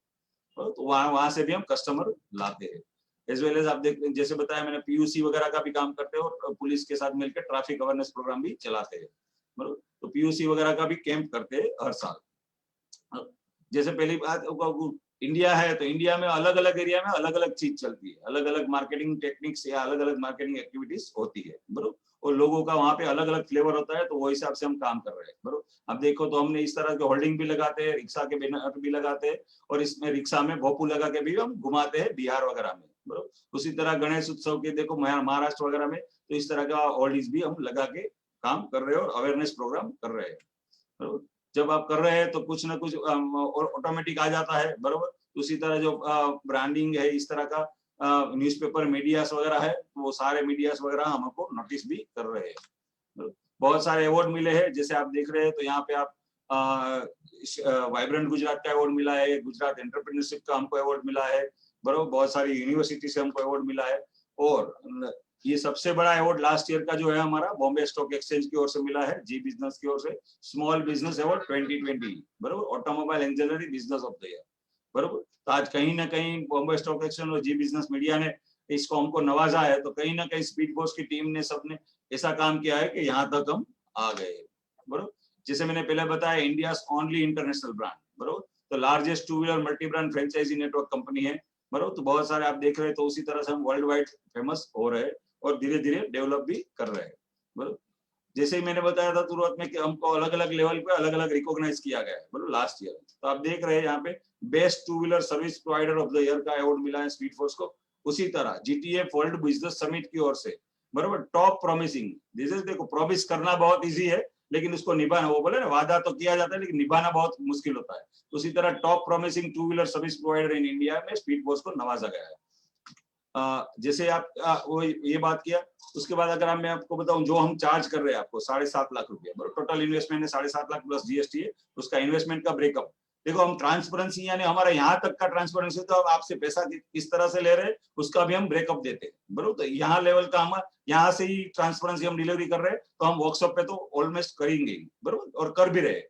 तो वहां से भी हम कस्टमर लाते हैं। एज वेल एज आप देख, जैसे बताया मैंने, पीयूसी वगैरह का भी काम करते हैं और पुलिस के साथ मिलकर ट्रैफिक अवेयरनेस प्रोग्राम भी चलाते हैं, बराबर। तो पीयूसी वगैरह का भी कैंप करते हैं हर साल। जैसे पहली बात, इंडिया है तो इंडिया में अलग अलग एरिया में अलग अलग चीज चलती है, अलग अलग मार्केटिंग टेक्निक्स या अलग अलग मार्केटिंग एक्टिविटीज होती है, बराबर। और लोगों का वहाँ पे अलग अलग फ्लेवर होता है, तो वो हिसाब से हम काम कर रहे हैं, बराबर। अब देखो तो हमने इस तरह के होल्डिंग भी लगाते हैं, रिक्शा के बैनर भी लगाते हैं, और इसमें रिक्शा में भोपू लगा के भी हम घुमाते हैं बिहार वगैरह में, बराबर। उसी तरह गणेश उत्सव के देखो महाराष्ट्र वगैरह में, तो इस तरह का होल्डिंग्स भी हम लगा के काम कर रहे हैं और अवेयरनेस प्रोग्राम कर रहे हैं, बराबर। जब आप कर रहे हैं तो कुछ ना कुछ ऑटोमेटिक आ जाता है, बराबर। उसी तरह जो ब्रांडिंग है, इस तरह का न्यूज़पेपर मीडियास वगैरह है, वो सारे मीडियास वगैरह हमको नोटिस भी कर रहे हैं। बहुत सारे अवार्ड मिले हैं, जैसे आप देख रहे हैं तो यहाँ पे आप वाइब्रेंट गुजरात का अवार्ड मिला है, गुजरात एंटरप्रेन्योरशिप का हमको अवार्ड मिला है, बराबर। बहुत सारी यूनिवर्सिटी से हमको अवार्ड मिला है, और ये सबसे बड़ा अवार्ड लास्ट ईयर का जो है हमारा बॉम्बे स्टॉक एक्सचेंज की ओर से मिला है, जी बिजनेस की ओर से, स्मॉल बिजनेस अवार्ड 2020, बराबर, automobile engineering business of the year, बराबर। तो आज कहीं ना कहीं बॉम्बे स्टॉक एक्सचेंज और जी बिजनेस मीडिया ने इसको हमको नवाजा है, तो कहीं ना कहीं स्पीड पोस्ट की टीम ने सबने ऐसा काम किया है कि यहाँ तक हम आ गए, बराबर। जैसे मैंने पहले बताया, इंडिया ओनली इंटरनेशनल ब्रांड, बराबर। तो largest two wheeler multi brand franchise network company है, बराबर। तो बहुत सारे आप देख रहे हैं, तो उसी तरह से हम वर्ल्ड वाइड फेमस हो रहे हैं और धीरे धीरे डेवलप भी कर रहे हैं, बराबर। जैसे ही मैंने बताया था तुरंत में कि हमको अलग अलग लेवल पे अलग अलग रिकॉग्नाइज किया गया है, बराबर, लास्ट ईयर। तो आप देख रहे हैं यहाँ पे best to wheeler service provider of the year का अवार्ड मिला है स्पीड फोर्स को। उसी तरह जीटीए वर्ल्ड बिजनेस समिट की ओर से, बराबर, टॉप प्रॉमिसिंग, देखो प्रॉमिस करना बहुत इजी है, लेकिन उसको निभाना, वो बोले ना, वादा तो किया जाता है लेकिन निभाना बहुत मुश्किल होता है। उसी तरह top promising to wheeler service provider in India में स्पीड फोर्स को नवाजा गया है। जैसे आप वो ये बात किया, उसके बाद अगर मैं आपको बताऊं, जो हम चार्ज कर रहे हैं आपको 7.5 लाख रुपया, बराबर, टोटल इन्वेस्टमेंट है 7.5 लाख प्लस जीएसटी है, उसका इन्वेस्टमेंट का ब्रेकअप देखो। हम ट्रांसपेरेंसी, यानी हमारा यहाँ तक का ट्रांसपेरेंसी, तो अब आपसे पैसा किस तरह से ले रहे हैं उसका भी हम ब्रेकअप देते हैं, बराबर। तो यहाँ लेवल का हम यहाँ से ही ट्रांसपेरेंसी हम डिलीवरी कर रहे हैं, तो हम वर्कशॉप पे तो ऑलमोस्ट करेंगे, बराबर, और कर भी रहे।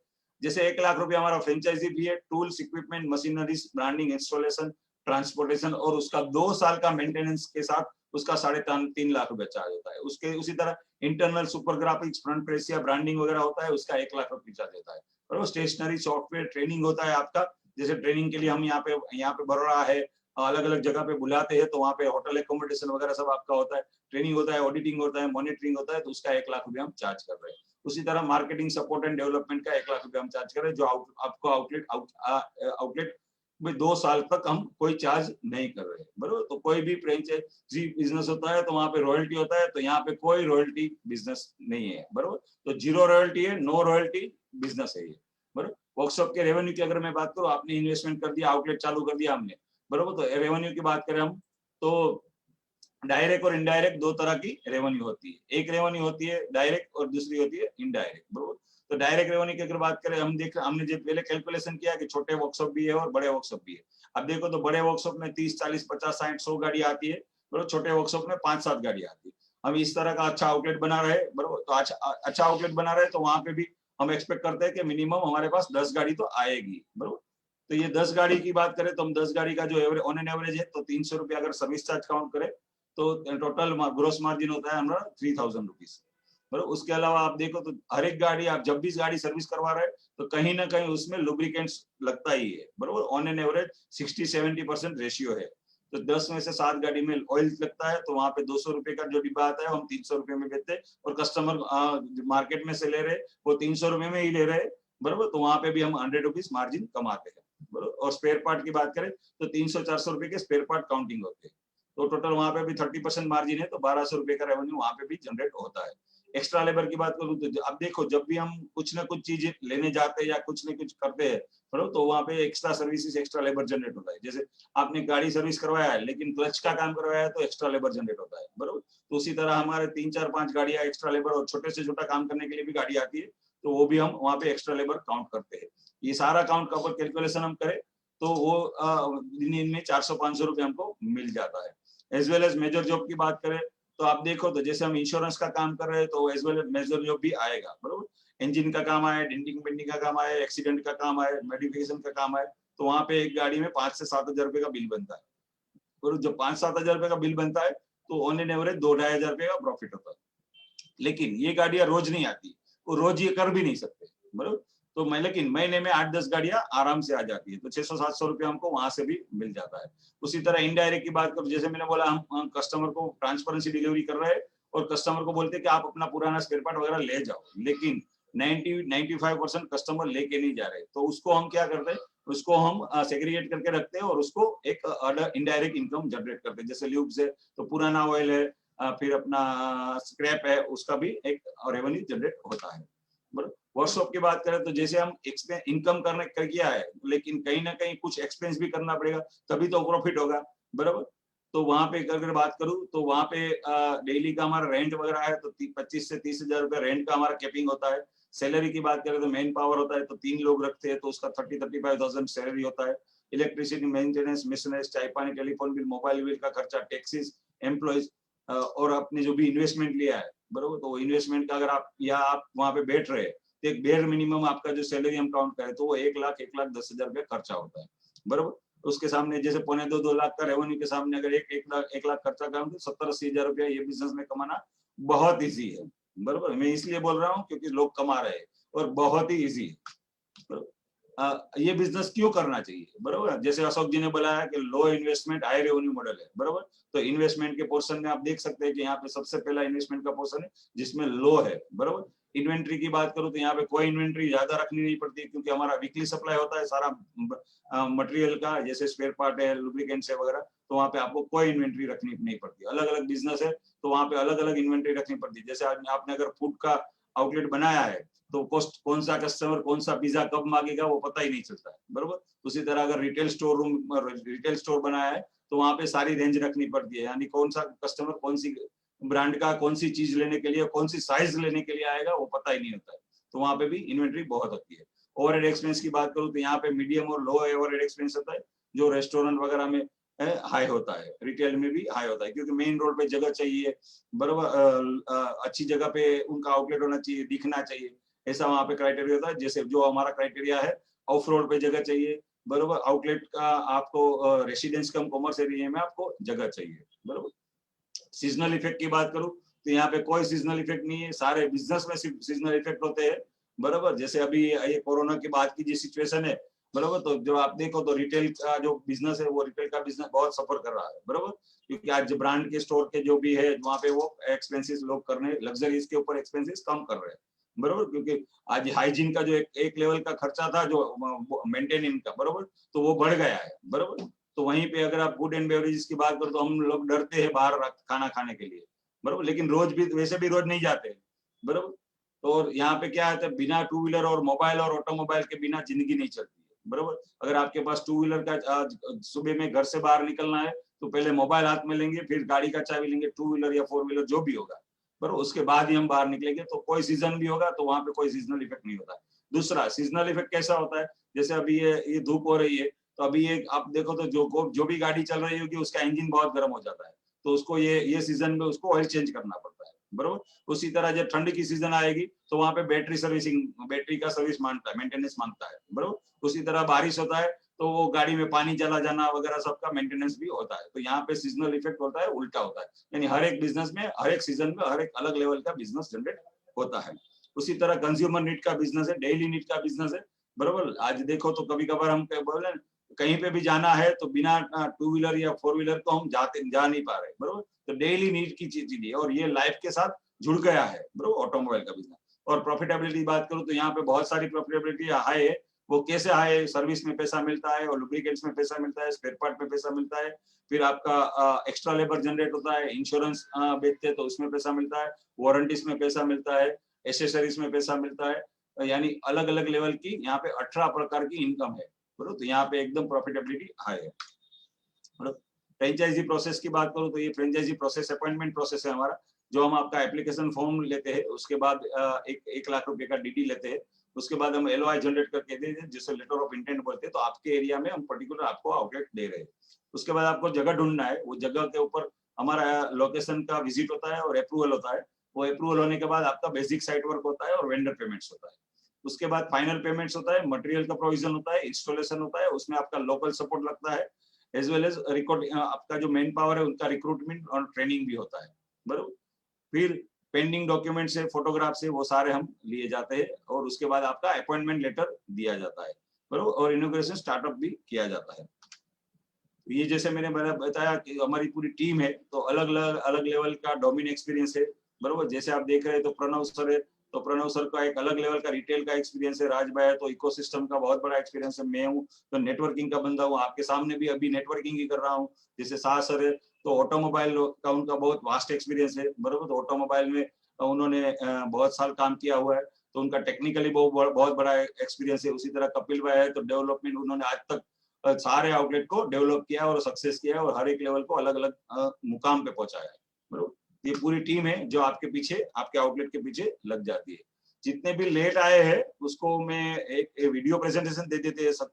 जैसे 1 लाख रुपया हमारा फ्रेंचाइजी फी है, tools, equipment, machineries, branding, installation, transportation, और उसका 2 साल का मेंटेनेंस के साथ उसका 3.5 लाख रुपया चार्ज होता है। उसके उसी तरह internal super graphics, front press या ब्रांडिंग वगैरह होता है, उसका 1 लाख रुपया चार्ज होता है, और स्टेशनरी, सॉफ्टवेयर, ट्रेनिंग होता है आपका। जैसे ट्रेनिंग के लिए हम यहाँ पे बरोड़ा है, अलग अलग जगह पे बुलाते हैं, तो वहाँ पे होटल एकोमोडेशन वगैरह सब आपका होता है, ट्रेनिंग होता है, ऑडिटिंग होता है, मॉनिटरिंग होता है, तो उसका 1 लाख रुपया हम चार्ज कर रहे हैं। उसी तरह मार्केटिंग, सपोर्ट एंड डेवलपमेंट का 1 लाख रुपया हम चार्ज कर रहे हैं, जो आपको आउटलेट में 2 साल तक हम कोई चार्ज नहीं कर रहे, बराबर। तो कोई भी फ्रेंचाइजी बिजनेस होता है तो वहाँ पे रॉयल्टी होता है, तो यहाँ पे कोई रॉयल्टी बिजनेस नहीं है, बराबर। तो जीरो रॉयल्टी है, नो रॉयल्टी बिजनेस है ये, बराबर। वर्कशॉप के रेवेन्यू की अगर मैं बात करूँ, आपने इन्वेस्टमेंट कर दिया, आउटलेट चालू कर दिया हमने, बराबर। तो रेवेन्यू की बात करें हम, तो डायरेक्ट और इनडायरेक्ट 2 तरह की रेवेन्यू होती है। एक रेवेन्यू होती है डायरेक्ट और दूसरी होती है इनडायरेक्ट, बराबर। तो डायरेक्ट रेवेन्यू की अगर बात करें, हमने जो पहले कैलकुलेशन किया कि छोटे वर्कशॉप भी है और बड़े वर्कशॉप भी है। अब देखो तो बड़े वर्कशॉप में 30, 40, 50, 60, 100 गाड़ी आती है, बराबर। छोटे वर्कशॉप में 5-7 गाड़ी आती है। हम इस तरह का अच्छा आउटलेट बना रहे, बराबर। तो अच्छा आउटलेट बना रहे, तो वहां पे भी हम एक्सपेक्ट करते हैं कि मिनिमम हमारे पास 10 गाड़ी तो आएगी, बराबर। तो ये 10 गाड़ी की बात करें तो हम 10 गाड़ी का जो एवरेज ऑन एन एवरेज है, तो 300 रुपया अगर सर्विस चार्ज काउंट करें, तो टोटल ग्रोस मार्जिन होता है हमारा 3000 रुपीज, बराबर। उसके अलावा आप देखो तो हर एक गाड़ी, आप जब भी गाड़ी सर्विस करवा रहे हैं, तो कहीं ना कहीं उसमें लुब्रिकेंट्स लगता ही है, बराबर। ऑन एन एवरेज 60-70% रेशियो है। तो 10 में से 7 गाड़ी में ऑयल लगता है, तो वहां पे 200 रुपए का जो डिब्बा आता है हम 300 रुपए में बेचते हैं, और कस्टमर मार्केट में से ले रहे वो 300 रुपए में ही ले रहे, बराबर। तो वहां पे भी हम 100 रुपीज मार्जिन कमाते हैं, बराबर। और स्पेयर पार्ट की बात करें तो 300-400 रुपए के स्पेयर पार्ट काउंटिंग होते हैं, तो टोटल वहां पे भी 30% मार्जिन है, तो 1200 रुपए का रेवेन्यू वहां पे भी जनरेट होता है। एक्स्ट्रा लेबर की बात करूँ तो अब देखो, जब भी हम कुछ ना कुछ चीज लेने जाते हैं या कुछ न कुछ करते हैं, बराबर, तो वहाँ पे extra services, extra labour generate होता है। जैसे आपने गाड़ी सर्विस करवाया है लेकिन क्लच का काम करवाया है तो एक्स्ट्रा लेबर जनरेट होता है, बराबर। तो उसी तरह हमारे 3 4 5 गाड़ियां एक्स्ट्रा लेबर और छोटे से छोटा काम करने के लिए भी गाड़ी आती है, तो वो भी हम वहाँ पे एक्स्ट्रा लेबर काउंट करते हैं। ये सारा काउंट का कैलकुलेशन हम करें तो वो दिन में 400-500 रुपए हमको मिल जाता है। As well as major job की बात करें तो आप देखो तो जैसे हम इंश्योरेंस का काम कर रहे हैं तो as well as major job भी आएगा, बराबर। इंजन का काम आया, डेंटिंग पेंटिंग का काम आया, एक्सीडेंट का काम आया, मॉडिफिकेशन का काम आया, तो वहाँ पे एक गाड़ी में 5 से 7 हजार रुपए का बिल बनता है। और जब 5-7 हजार रुपए का बिल बनता है तो ऑन एन एवरेज 2-2.5 हजार रुपए का प्रॉफिट होता है। लेकिन ये गाड़ियां रोज नहीं आती, वो रोज ये कर भी नहीं सकते, बराबर। तो मैं लेकिन महीने में 8-10 गाड़ियां आराम से आ जाती है, तो 600-700 रुपए हमको वहां से भी मिल जाता है। उसी तरह इनडायरेक्ट की बात करूं, जैसे मैंने बोला, हम कस्टमर को ट्रांसपेरेंसी डिलीवरी कर रहे हैं और कस्टमर को बोलते हैं कि आप अपना पुराना स्पेयर पार्ट वगैरह ले जाओ, लेकिन 90-95% कस्टमर लेके नहीं जा रहे, तो उसको हम क्या करते हैं, उसको हम सेग्रीगेट करके रखते हैं और उसको एक इनडायरेक्ट इनकम जनरेट करते हैं। जैसे ल्यूब्स है तो पुराना ऑयल है, फिर अपना स्क्रैप है, उसका भी एक रेवेन्यू जनरेट होता है, बराबर। वर्कशॉप की बात करें तो जैसे हम इनकम करने कर किया है, लेकिन कहीं ना कहीं कुछ एक्सपेंस भी करना पड़ेगा, तभी तो प्रॉफिट होगा, बराबर। तो वहां पे अगर बात करूं तो वहां पे डेली का हमारा रेंट वगैरह है तो 25 से 30 हजार रुपए रेंट का हमारा कैपिंग होता है। सैलरी की बात करें तो मेन पावर होता है तो 3 लोग रखते हैं तो उसका 30-35,000 सैलरी होता है। इलेक्ट्रिसिटी, मेंटेनेंस, मिसनेस, चाय पानी, टेलीफोन बिल, मोबाइल बिल का खर्चा, टैक्सेस, एम्प्लॉइज और अपने जो भी इन्वेस्टमेंट लिया है, बराबर। तो इन्वेस्टमेंट का अगर आप वहां पे बैठ रहे तो एक बेर मिनिमम आपका जो सैलरी हम काउंट करें तो वो 1,10,000 रुपए खर्चा होता है, बराबर। उसके सामने जैसे 1.25-2 लाख का रेवेन्यू के सामने अगर 1 लाख खर्चा करूँ तो 70-80 हजार रुपया ये बिजनेस में कमाना बहुत ईजी है, बराबर। मैं इसलिए बोल रहा हूँ क्योंकि लोग कमा रहे हैं और बहुत ही ईजी है। ये बिजनेस क्यों करना चाहिए, बराबर। जैसे अशोक जी ने बोला है कि लो इन्वेस्टमेंट हाई रेवेन्यू मॉडल है, बराबर। तो इन्वेस्टमेंट के पोर्शन में आप देख सकते हैं कि यहाँ पे सबसे पहला इन्वेस्टमेंट का पोर्शन है जिसमें लो है, बराबर। इन्वेंट्री की बात करूं तो यहाँ पे कोई इन्वेंट्री ज्यादा रखनी नहीं पड़ती क्योंकि हमारा वीकली सप्लाई होता है सारा मटेरियल का, जैसे स्पेयर पार्ट है, लुब्रिकेंट्स है वगैरह, तो वहाँ पे आपको कोई इन्वेंट्री रखनी नहीं पड़ती। अलग अलग बिजनेस है तो वहाँ पे अलग अलग इन्वेंट्री रखनी पड़ती है। जैसे आपने अगर फूड का आउटलेट बनाया है तो कौन सा कस्टमर कौन सा पिज्जा कब मांगेगा वो पता ही नहीं चलता है, बराबर। उसी तरह अगर रिटेल स्टोर बनाया है तो वहाँ पे सारी रेंज रखनी पड़ती है, यानी कौन सा कस्टमर कौन सी ब्रांड का कौन सी चीज लेने के लिए, कौन सी साइज लेने के लिए आएगा वो पता ही नहीं होता है, तो वहाँ पे भी इन्वेंट्री बहुत होती है। ओवरहेड एक्सपेंस की बात करूँ तो यहाँ पे मीडियम और लो ओवरहेड एक्सपेंस होता है, जो रेस्टोरेंट वगैरह में हाई होता है, रिटेल में भी हाई होता है क्योंकि मेन रोड पे जगह चाहिए, बराबर। अच्छी जगह पे उनका आउटलेट होना चाहिए, दिखना चाहिए, ऐसा वहाँ पे क्राइटेरिया होता है। जैसे जो हमारा क्राइटेरिया है, ऑफ रोड पे जगह चाहिए, बराबर। आउटलेट का आपको रेसिडेंस कम कॉमर्स एरिया में आपको जगह चाहिए, बराबर। सीजनल इफेक्ट की बात करूं तो यहाँ पे कोई सीजनल इफेक्ट नहीं है, सारे बिजनेस में सीजनल इफेक्ट होते हैं, बराबर। जैसे अभी ये कोरोना के बाद की जो सिचुएशन है, बराबर, तो जो आप देखो तो रिटेल का जो बिजनेस है वो रिटेल का बिजनेस बहुत सफर कर रहा है, बराबर। क्योंकि आज ब्रांड के स्टोर के जो भी है वहाँ पे वो एक्सपेंसेस लोग करने, लग्जरीज के ऊपर एक्सपेंसेस कम कर रहे हैं, बराबर। क्योंकि आज हाइजीन का जो एक लेवल का खर्चा था जो मेंटेन का, बराबर, तो वो बढ़ गया है, बराबर। तो वहीं पे अगर आप फूड एंड बेवरेजेस की बात करो तो हम लोग डरते हैं बाहर खाना खाने के लिए, बराबर, लेकिन रोज भी वैसे भी रोज नहीं जाते, बराबर। तो और यहाँ पे क्या है, बिना टू व्हीलर और मोबाइल और ऑटोमोबाइल के बिना जिंदगी नहीं चलती है, बराबर। अगर आपके पास टू व्हीलर का सुबह में घर से बाहर निकलना है तो पहले मोबाइल हाथ में लेंगे, फिर गाड़ी का चाबी लेंगे, टू व्हीलर या फोर व्हीलर जो भी होगा, बराबर, उसके बाद ही हम बाहर निकलेंगे। तो कोई सीजन भी होगा तो वहां पे कोई सीजनल इफेक्ट नहीं होता। दूसरा सीजनल इफेक्ट कैसा होता है, जैसे अभी ये धूप हो रही है तो अभी ये आप देखो तो जो भी गाड़ी चल रही होगी उसका इंजन बहुत गर्म हो जाता है, तो उसको ये सीजन में उसको ऑयल चेंज करना पड़ता है, बराबर। उसी तरह जब ठंड की सीजन आएगी तो वहां पे बैटरी सर्विसिंग, बैटरी का सर्विस मांगता है, मेंटेनेंस मांगता है, बराबर। उसी तरह बारिश होता है तो वो गाड़ी में पानी चला जाना वगैरह सबका मेंटेनेंस भी होता है। तो यहाँ पे सीजनल इफेक्ट होता है, उल्टा होता है, यानी हर एक बिजनेस में हर एक सीजन में हर एक अलग लेवल का बिजनेस जनरेट होता है। उसी तरह कंज्यूमर नीड का बिजनेस है, डेली नीड का बिजनेस है, बराबर। आज देखो तो कभी कभार हम बोले कहीं पे भी जाना है तो बिना टू व्हीलर या फोर व्हीलर तो हम जा नहीं पा रहे, बराबर। तो डेली नीड की चीज है और ये लाइफ के साथ जुड़ गया है, बराबर, ऑटोमोबाइल का बिजनेस। और प्रॉफिटेबिलिटी बात करूं तो यहाँ पे बहुत सारी प्रॉफिटेबिलिटी हाई है, वो कैसे आए, सर्विस में पैसा मिलता है और लुब्रिकेंट्स में पैसा मिलता है, स्पेयर पार्ट में पैसा मिलता है, फिर आपका एक्स्ट्रा लेबर जनरेट होता है, इंश्योरेंस बेचते हैं तो उसमें पैसा मिलता है, वारंटीज में पैसा मिलता है, एसेसरीज में पैसा मिलता है, यानी अलग अलग लेवल की यहाँ पे 18 प्रकार की इनकम है, बरोबर। तो यहाँ पे एकदम प्रॉफिटेबिलिटी हाई है। फ्रेंचाइजी प्रोसेस की बात करूँ तो ये फ्रेंचाइजी प्रोसेस अपॉइंटमेंट प्रोसेस है हमारा, जो हम आपका एप्लीकेशन फॉर्म लेते हैं, उसके बाद 1 लाख रुपए का डीडी लेते हैं, उसके बाद हम LOI जनरेट करके देते हैं, जिससे लेटर ऑफ इंटेंट बोलते हैं। तो आपके एरिया में हम पर्टिकुलर आपको आउटलेट दे रहे हैं। उसके बाद आपको जगह ढूंढना है, वो जगह के ऊपर हमारा लोकेशन का विजिट होता है और अप्रूवल होता है। वो अप्रूवल होने के बाद आपका बेसिक साइट वर्क होता है और वेंडर पेमेंट्स होता है। उसके बाद फाइनल पेमेंट्स होता है, मटेरियल का प्रोविजन होता है, इंस्टॉलेशन होता है, उसमें आपका लोकल सपोर्ट लगता है, एज वेल एज आपका जो मैन पावर है उनका रिक्रूटमेंट और ट्रेनिंग भी होता है, बरोबर। फिर पेंडिंग डॉक्यूमेंट से, फोटोग्राफ से, वो सारे हम लिए जाते हैं और उसके बाद आपका अपॉइंटमेंट लेटर दिया जाता है, बरोबर, और इनॉग्रेशन स्टार्टअप भी किया जाता है। ये जैसे मैंने बताया कि हमारी पूरी टीम है, तो अलग लेवल का डोमेन एक्सपीरियंस है, बरोबर। जैसे आप देख रहे हैं तो प्रणव सर है, तो प्रणव सर का एक अलग लेवल का रिटेल का एक्सपीरियंस है, राज भाई है तो इकोसिस्टम का बहुत बड़ा एक्सपीरियंस है, मैं हूँ तो नेटवर्किंग का बंदा हूँ, आपके सामने भी अभी नेटवर्किंग ही कर रहा हूँ। जैसे शाह सर है तो ऑटोमोबाइल का उनका बहुत वास्ट एक्सपीरियंस है, बरोबर। तो ऑटोमोबाइल में उन्होंने बहुत साल काम किया हुआ है, तो उनका टेक्निकली बहुत बड़ा एक्सपीरियंस है। उसी तरह कपिल भाई है तो डेवलपमेंट, उन्होंने आज तक सारे आउटलेट को डेवलप किया और सक्सेस किया और हर एक लेवल को अलग अलग मुकाम पे पहुंचाया है, बरोबर। ये पूरी टीम है जो आपके पीछे, आपके आउटलेट के पीछे लग जाती है। जितने भी लेट आए हैं उसको मैं एक वीडियो प्रेजेंटेशन दे देते हैं सब,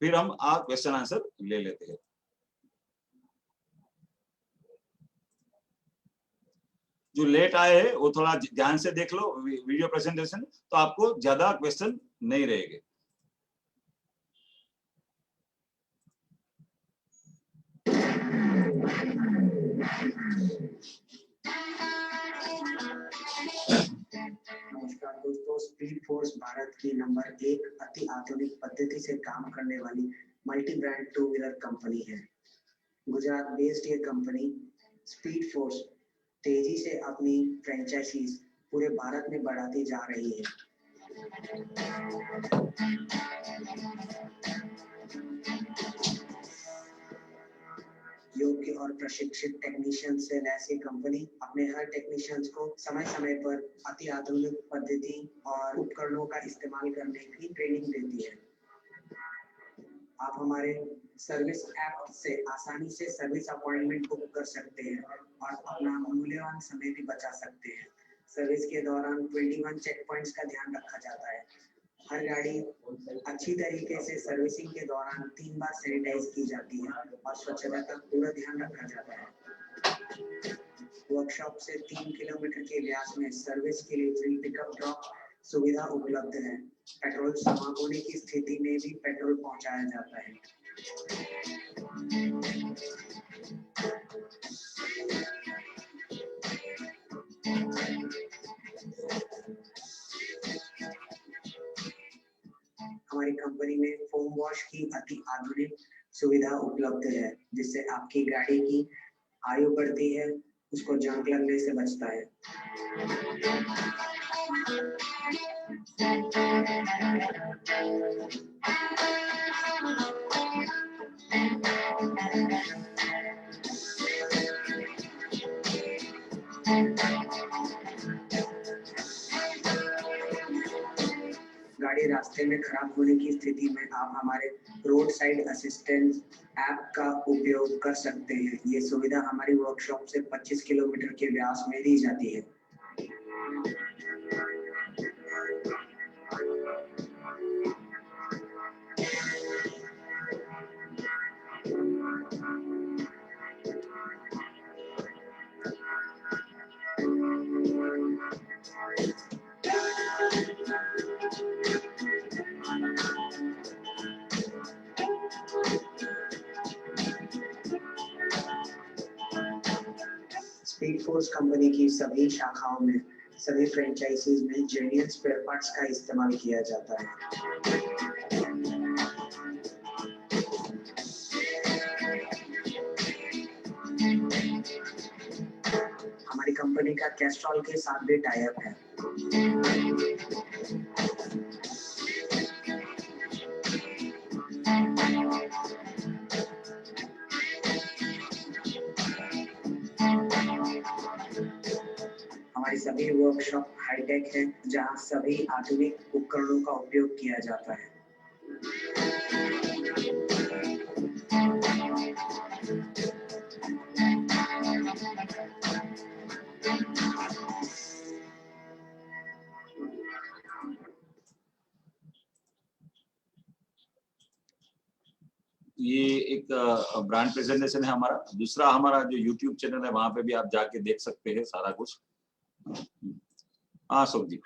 फिर हम क्वेश्चन आंसर ले लेते हैं। जो लेट आए हैं वो थोड़ा ध्यान से देख लो वीडियो प्रेजेंटेशन, तो आपको ज्यादा क्वेश्चन नहीं रहेंगे। नमस्कार दोस्तों, स्पीड फोर्स भारत की नंबर 1 अति आधुनिक पद्धति से काम करने वाली मल्टी ब्रांड 2 व्हीलर कंपनी है। गुजरात बेस्ड ये कंपनी स्पीड फोर्स तेजी से अपनी फ्रेंचाइजीज पूरे भारत में बढ़ाती जा रही है। योग्य और प्रशिक्षित टेक्नीशियन से लैस ये कंपनी अपने हर टेक्नीशियंस को समय समय पर अति आधुनिक पद्धति और उपकरणों का इस्तेमाल करने की ट्रेनिंग देती है। आप हमारे सर्विस ऐप से आसानी से सर्विस अपॉइंटमेंट बुक कर सकते हैं और अपना मूल्यवान समय भी बचा सकते हैं। सर्विस के दौरान 21 चेक पॉइंट्स का ध्यान रखा जाता है। हर गाड़ी अच्छी तरीके से सर्विसिंग के दौरान 3 बार सैनिटाइज की जाती है और स्वच्छता का पूरा ध्यान रखा जाता है। वर्कशॉप से 3 किलोमीटर के व्यास में सर्विस के लिए फ्री पिकअप ड्रॉप सुविधा उपलब्ध है। पेट्रोल समाप्त होने की स्थिति में भी पेट्रोल पहुंचाया जाता है। हमारी कंपनी में फोम वॉश की अति आधुनिक सुविधा उपलब्ध है, जिससे आपकी गाड़ी की आयु बढ़ती है, उसको जंग लगने से बचता है। गाड़ी रास्ते में खराब होने की स्थिति में आप हमारे रोड साइड असिस्टेंस ऐप का उपयोग कर सकते हैं। ये सुविधा हमारी वर्कशॉप से 25 किलोमीटर के व्यास में दी जाती है। स्पीड फोर्स कंपनी की सभी शाखाओं में, सभी फ्रेंचाइजीज में जेन्युइन स्पेयर पार्ट्स का इस्तेमाल किया जाता है। हमारी कंपनी का कैस्ट्रॉल के साथ भी टाई अप है। वर्कशॉप हाईटेक है, जहां सभी आधुनिक उपकरणों का उपयोग किया जाता है। ये एक ब्रांड प्रेजेंटेशन है हमारा। दूसरा हमारा जो YouTube चैनल है वहां पे भी आप जाके देख सकते हैं सारा कुछ। हाँ अशोक जी।